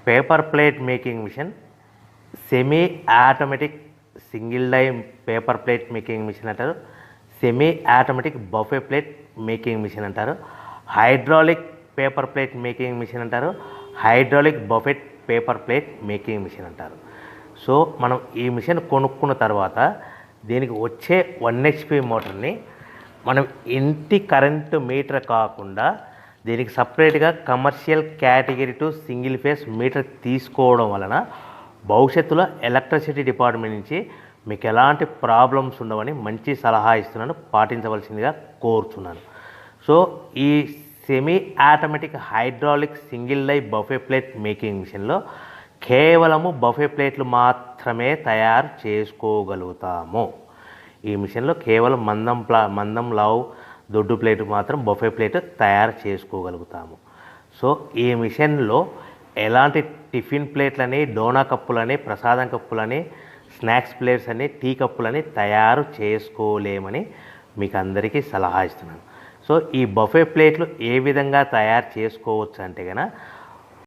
Paper plate making machine, semi automatic single die paper plate making machine అంటారు, semi automatic buffet plate making machine అంటారు, hydraulic paper plate making machine అంటారు, hydraulic buffet paper plate making machine అంటారు. So మనం ఈ machine కొనుక్కున్న తర్వాత దీనికి వచ్చే 1 HP మోటార్ని మనం ఇంటి కరెంటు మీటర్ కాకుండా దీనికి సపరేట్గా commercial category to single phase metre తీసుకోవడం వలన భవిష్యత్తులో ఎలక్ట్రిసిటీ డిపార్ట్మెంట్ నుంచి మీకు ఎలాంటి ప్రాబ్లమ్స్ ఉండవని మంచి సలహా ఇస్తున్నాను, పాటించవలసిందిగా కోరుతున్నాను. సో ఈ semi automatic hydraulic single die buffet plate making మిషన్లో కేవలము బఫే ప్లేట్లు మాత్రమే తయారు చేసుకోగలుగుతాము. ఈ మిషన్లో కేవలం మందం లావు దొడ్డు ప్లేట్ మాత్రం బఫే ప్లేట్ తయారు చేసుకోగలుగుతాము. సో ఈ మిషన్లో ఎలాంటి టిఫిన్ ప్లేట్లని, డోనా కప్పులని, ప్రసాదం కప్పులని, స్నాక్స్ ప్లేట్స్ అని, టీ కప్పులని తయారు చేసుకోలేమని మీకు అందరికీ సలహా ఇస్తున్నాను. సో ఈ బఫే ప్లేట్లు ఏ విధంగా తయారు చేసుకోవచ్చు అంటే కనుక